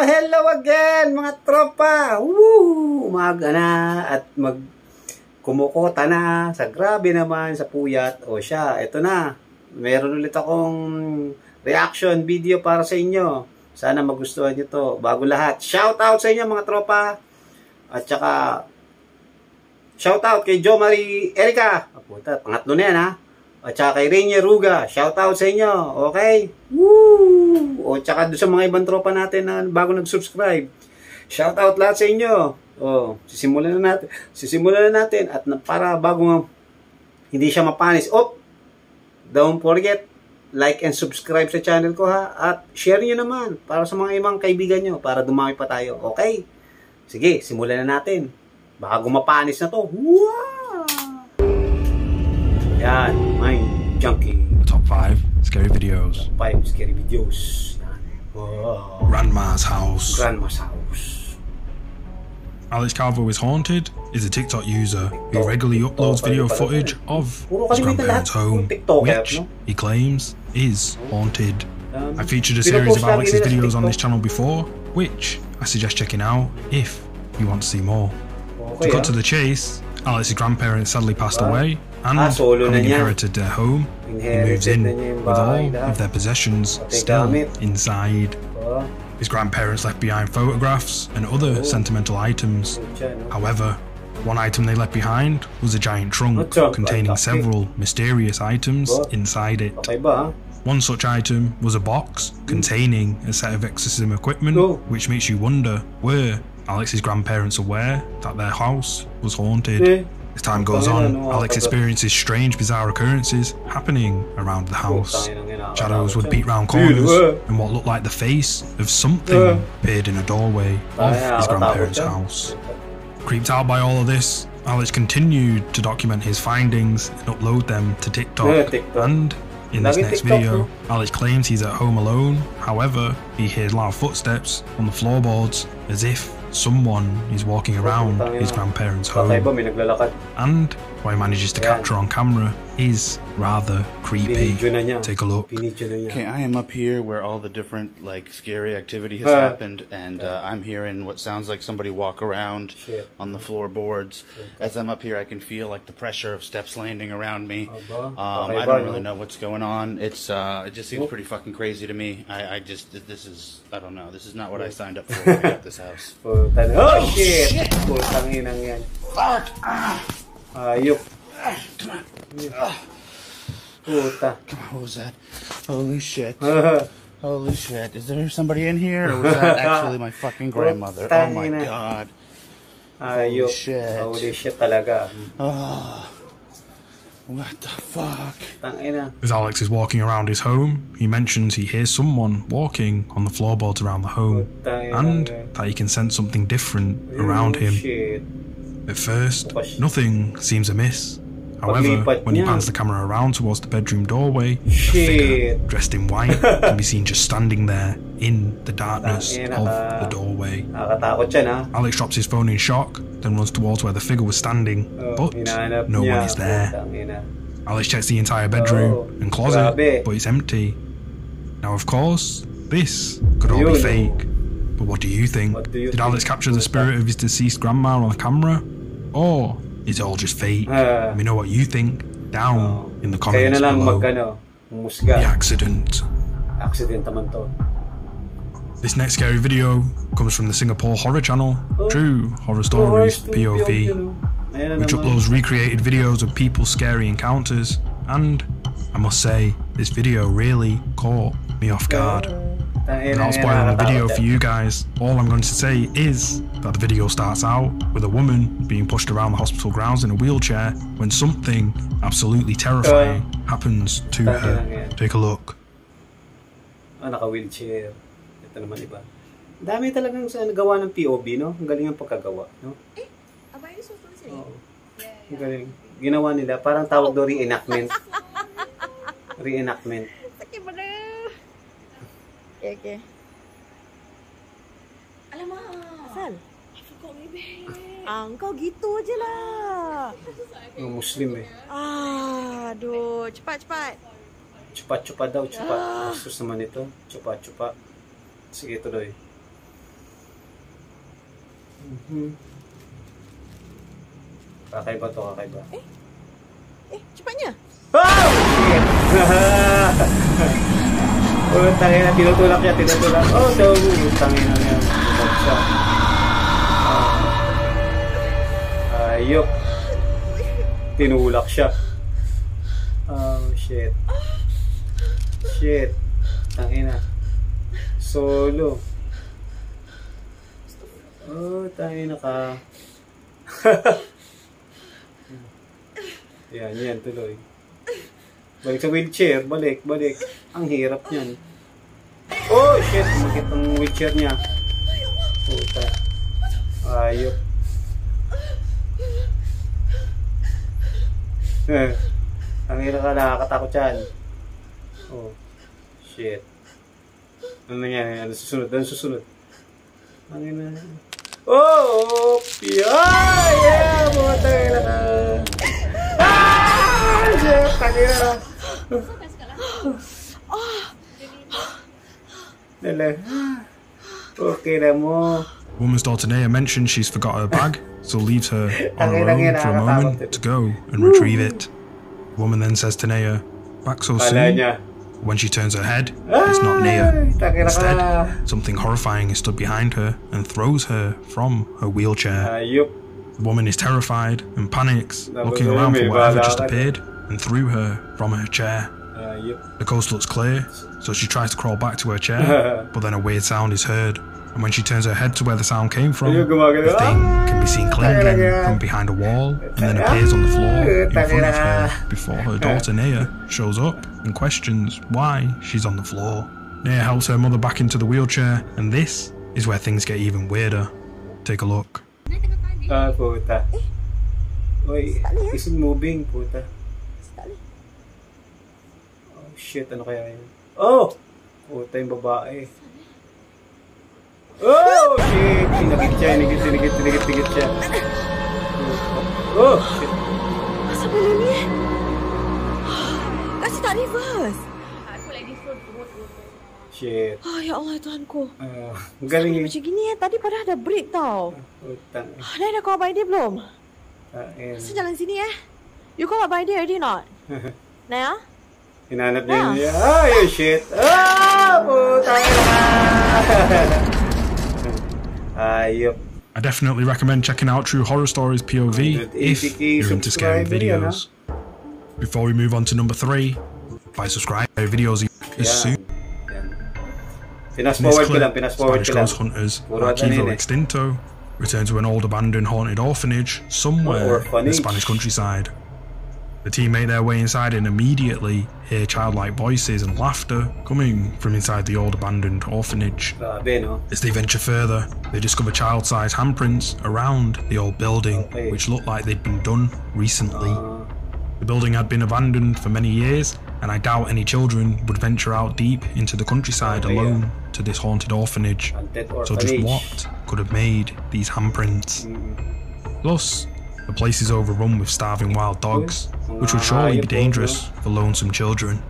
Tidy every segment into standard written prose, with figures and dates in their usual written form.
Hello again mga tropa! Woo! Umaga na at kumukota na sa grabe naman sa puyat. O siya, eto na. Meron ulit akong reaction video para sa inyo. Sana magustuhan nyo to. Bago lahat, shout out sa inyo mga tropa. At saka, shout out kay Jo Marie Erica. Puta, pangatlo na yan ha. At saka kay Rainier Ruga, shout out sa inyo, okay? Woo! O tsaka doon sa mga ibang tropa natin na bago nag-subscribe, shout out lahat sa inyo. O, sisimulan na natin at para bago hindi siya mapanis. Don't forget, like and subscribe sa channel ko ha, at share nyo naman para sa mga ibang kaibigan nyo para dumami pa tayo, okay? Sige, simulan na natin. Baka gumapanis na to. Wow! Yan, Mind Junkie. Top 5 scary videos. Top 5 scary videos. Yan. Wow. Grandma's house. Grandma's house. Alex Calvo is Haunted is a TikTok user who regularly uploads video footage of his grandparents' home, which he claims is haunted. I featured a series of Alex's videos on this channel before, which I suggest checking out if you want to see more. To cut to the chase, Alex's grandparents sadly passed away, and having inherited their home, he moves in with all of their possessions still inside. His grandparents left behind photographs and other sentimental items. However, one item they left behind was a giant trunk containing several mysterious items inside it. One such item was a box containing a set of exorcism equipment, which makes you wonder, were Alex's grandparents aware that their house was haunted? As time goes on, Alex experiences strange, bizarre occurrences happening around the house. Shadows would peek round corners, and what looked like the face of something appeared in a doorway of his grandparents' house. Creeped out by all of this, Alex continued to document his findings and upload them to TikTok. And in this next video, Alex claims he's at home alone. However, he hears loud footsteps on the floorboards as if someone is walking around his grandparents' home, and what he manages to capture on camera is rather creepy. Take a look. Okay, I am up here where all the different scary activity has happened, and I'm hearing what sounds like somebody walk around on the floorboards. As I'm up here, I can feel the pressure of steps landing around me. I don't really know what's going on. It just seems pretty fucking crazy to me. I don't know. This is not what I signed up for when I got this house. Oh shit! Fuck! Ayup. Come on. Come on, what was that? Holy shit. Holy shit. Is there somebody in here? Or was that actually my fucking grandmother? Oh my god. Holy shit. Holy shit talaga. What the fuck? As Alex is walking around his home, he mentions he hears someone walking on the floorboards around the home, and that he can sense something different around him. At first, nothing seems amiss. However, when he pans the camera around towards the bedroom doorway, a figure dressed in white can be seen just standing there in the darkness of the doorway. Alex drops his phone in shock, then runs towards where the figure was standing, but no one is there. Alex checks the entire bedroom and closet, but it's empty. Now, of course, this could all be fake, but what do you think? Did Alex capture the spirit of his deceased grandma on the camera? Or is it all just fake? Let me know what you think down in the comments below. The accident. This next scary video comes from the Singapore horror channel, True Horror Stories POV, which uploads recreated videos of people's scary encounters, and I must say, this video really caught me off guard. Without spoiling the video for you guys, all I'm going to say is that the video starts out with a woman being pushed around the hospital grounds in a wheelchair when something absolutely terrifying happens to her. Take a look. Naka-wheelchair. Ito naman iba. Dami talagang nagawa ng POV, no? Ang galing ang pagkagawa, no? Abay, so Oo. Ang galing. Ginawa nila, parang tawag do reenactment. Reenactment. Sakit mo na. Okay. Alamak. Sal? Kau ni, babe. Kau gitu aje lah. Muslim eh. Aduh, cepat. Cepat daw, cepat. Sus naman ito. Cepat. Sige, tuloy. Kakaiba to, kakaiba. Cepatnya. Oh! Shit! Oh, tangin na, tinutulak siya, tinutulak. Oh, so, tangin na yan. Tinutulak siya. Ayok. Tinulak siya. Oh, shit. Shit. Tangin na. Solo. Oh, tangin na ka. Yan, tuloy. Balik sa wheelchair, balik. Ang hirap niyan. Oh, shit, makit ang wheelchair niya. Puta. Ayok. Ang hirap ka, nakakatakot yan. Oh, shit. Ano nangyari? Ano susunod? Ang ina. Oh! Yeah! Puta na ka. Shit! Tangina na. Dala. Okay na mo. Woman's daughter Naya mentions she's forgot her bag, so leaves her on her own for a moment to go and retrieve it. The woman then says to Naya, "Back so soon?" When she turns her head, it's not Naya. Instead, something horrifying is stood behind her and throws her from her wheelchair. The woman is terrified and panics, looking around for whatever just appeared and threw her from her chair. The coast looks clear, so she tries to crawl back to her chair, but then a weird sound is heard. And when she turns her head to where the sound came from, the thing can be seen clinging from behind a wall and then appears on the floor in front of her before her daughter Naya shows up and questions why she's on the floor. Naya helps her mother back into the wheelchair, and this is where things get even weirder. Take a look. Puta. Oy, isn't moving, puta. Oh shit, ano kaya yun? Oh! Puta yung babae. Oh shit! Tinigit siya. Oh shit! Asal boleh ni? Kasih tak reverse. Shit. Ya Allah Tuhanku. Galing Macam gini tadi padahal ada break tau. Utang. Dah ada kau abang dia belum? Tain. Jalan sini You call abang dia already not? Naya? Hinanap niya. Ay, shit. Putang ina. Ayop. I definitely recommend checking out True Horror Stories POV if you're into scary videos. Before we move on to number 3, by subscribe to videos is soon. Fast forward ko lang. Spanish ghost hunters Archivo Extinto return to an old abandoned haunted orphanage somewhere in the Spanish countryside. The team make their way inside and immediately hear childlike voices and laughter coming from inside the old abandoned orphanage. As they venture further, they discover child-sized handprints around the old building, which looked like they'd been done recently. The building had been abandoned for many years, and I doubt any children would venture out deep into the countryside alone to this haunted orphanage. So just what could have made these handprints? Plus, the place is overrun with starving wild dogs, which would surely be dangerous for lonesome children.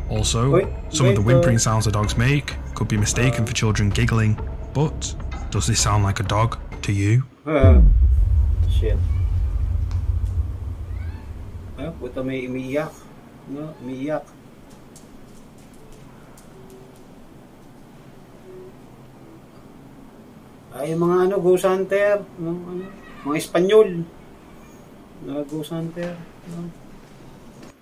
Also, some of the whimpering sounds the dogs make could be mistaken for children giggling, but does this sound like a dog to you? Shit. Puta, may umiiyak. No, umiiyak. Ay, mga ano, ghost hunter. Mga Espanyol. Ghost hunter.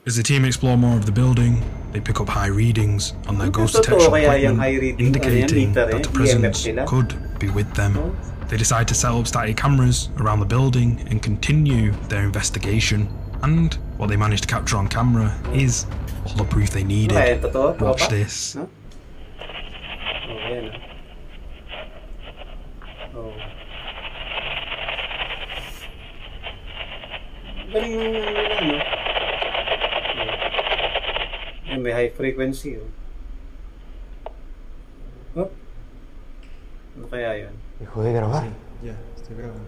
As the team explore more of the building, they pick up high readings on their ghost detection equipment, indicating that the presence could be with them. They decide to set up static cameras around the building and continue their investigation. And what they managed to capture on camera is all the proof they needed. Watch this. Galing yung ano. May high frequency. Ano kaya yan? ¿Dejó de grabar? Ya, estoy grabando.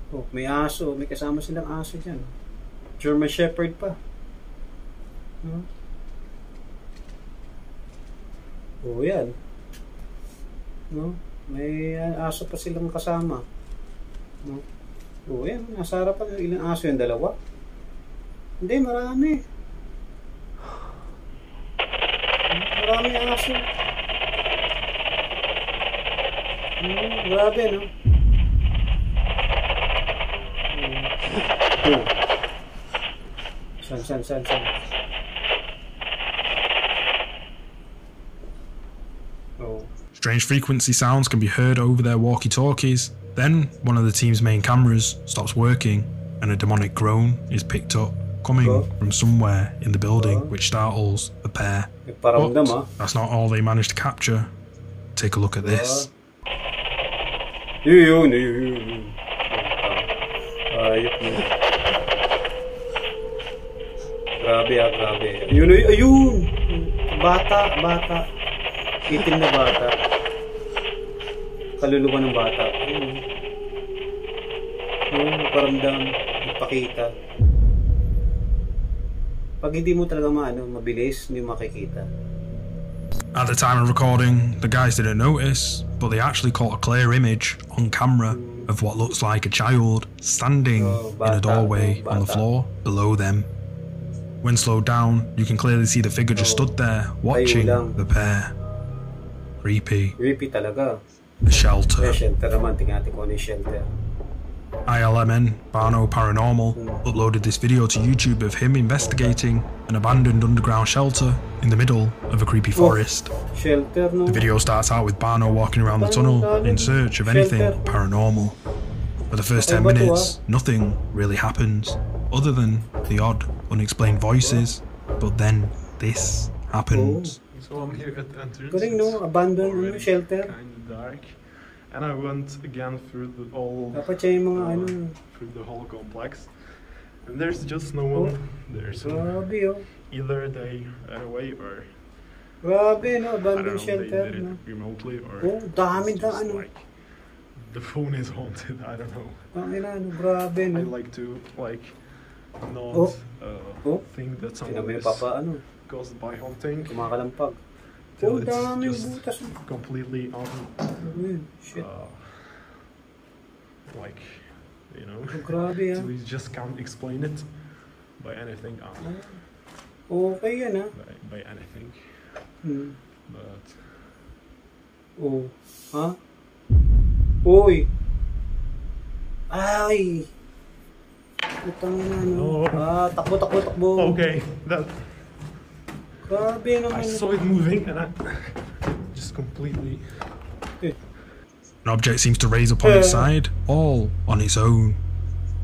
Oh, may aso. May kasama silang aso dyan. German Shepherd pa. Oh, yan. No? May aso pa silang kasama. No? Oh, yan. Nasa harapan. Ilang aso yan? Dalawa? Hindi, marami. Marami aso. Grabe, no? Oh. San. Oh. Strange frequency sounds can be heard over their walkie-talkies. Then, one of the team's main cameras stops working and a demonic groan is picked up, coming from somewhere in the building, which startles the pair. But that's not all they managed to capture. Take a look at this. Yun. Grabe. Ayun! Bata. Itim na bata. Kaluluwa ng bata. Ayun, paramdam, ipakita. Pag hindi mo talaga mabilis, hindi makikita. At the time of recording, the guys didn't notice, but they actually caught a clear image on camera of what looks like a child standing in a doorway on the floor below them. When slowed down, you can clearly see the figure just stood there, watching the pair. Creepy. Creepy talaga. The shelter. Shelter naman, tingnan natin kung ano yung shelter. ILMN, Barno Paranormal, uploaded this video to YouTube of him investigating an abandoned underground shelter in the middle of a creepy forest. Shelter, no? The video starts out with Barno walking around the tunnel in search of anything paranormal. For the first 10 minutes, nothing really happens, other than the odd, unexplained voices, but then this happens. So I'm here at the entrance. Galing, no? Abandoned shelter. Kinda dark. And I went again through the whole complex, and there's just no one there. So either they ran away or grabe, no? Abandoned shelter, they did no? it remotely, or like the phone is haunted. I don't know. Grabe, no? I like to not think that someone is caused by haunting. Kumakalampag. Till it's just completely so you just can't explain it by anything. Okay yan, by anything. But Uy! Ay! Putang ina, no? Takbo. Okay, that. Grabe naman. I saw it moving and I just completely. An object seems to raise up on its side, all on its own.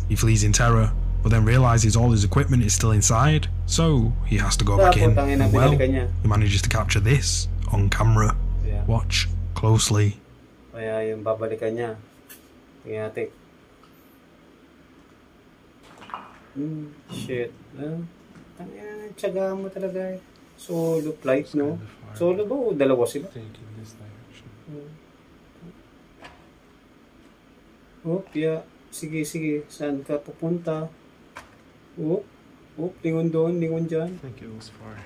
He flees in terror, but then realizes all his equipment is still inside, so he has to go back in. And well, he manages to capture this on camera. Watch closely. Kaya yung babalikan niya. Tingnan natin. Shit. Tangina, tiyaga mo talaga. Solo flight, no? Solo ba o dalawa sila? Sige. Saan ka pupunta? Lingon doon, lingon dyan. I think it was far.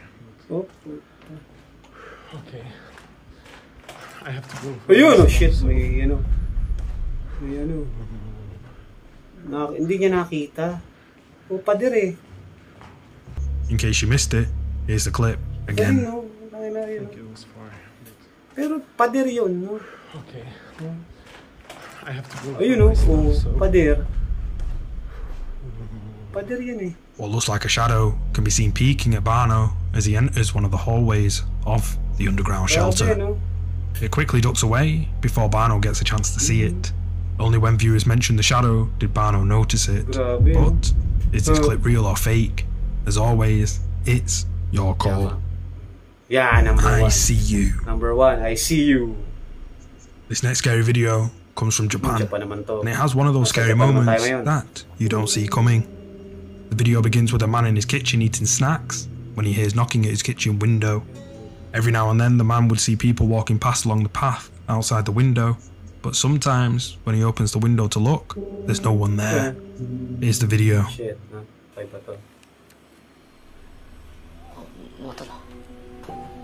Okay. I have to go. Ayun, shit. May hindi niya nakita. Pader eh. In case you missed it, here's the clip again. I think it was far. Pero pader yun, no? Okay. I have to go. Ayun, pader. Pader yan eh. What looks like a shadow can be seen peeking at Barno as he enters one of the hallways of the underground shelter. It quickly ducks away before Barno gets a chance to see it. Only when viewers mention the shadow did Barno notice it. But is this clip real or fake? As always, it's your call. Yeah, number one. I see you. Number one, I see you. This next scary video comes from Japan, and it has one of those scary moments that you don't see coming. The video begins with a man in his kitchen eating snacks when he hears knocking at his kitchen window. Every now and then the man would see people walking past along the path outside the window, but sometimes when he opens the window to look, there's no one there. Here's the video. Shit,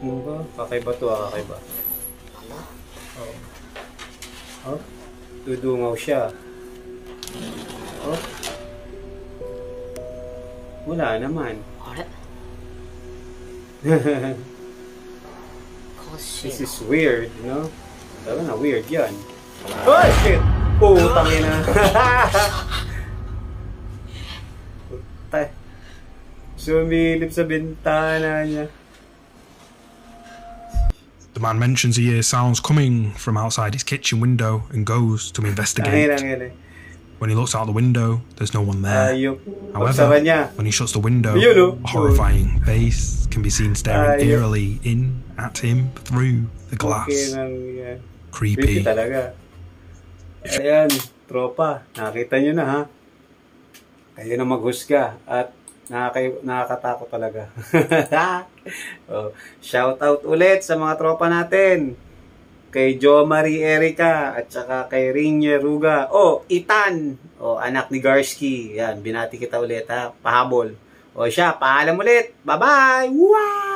Ano ba? Kakaiba to, kakaiba. Oh. Dudungaw siya. Oh. Wala naman. This is weird, you know? Tara na, weird yan. Oh, shit! Putang ina. Putay. Sumilip sa bintana niya. The man mentions he hears sounds coming from outside his kitchen window and goes to investigate. When he looks out the window, there's no one there. However, when he shuts the window, a horrifying face can be seen staring eerily in at him through the glass. Creepy. Talaga. Ayan, tropa. Nakita nyo na, ha? Kayo na maghusga. At nakakatakot talaga. Oh, shout out ulit sa mga tropa natin. Kay Jo Marie Erica at saka kay Rinye Ruga. Oh, Itan. Oh, anak ni Garsky. Yan, binati kita ulit, ha? Pahabol. O siya, paalam ulit. Bye-bye! Wow!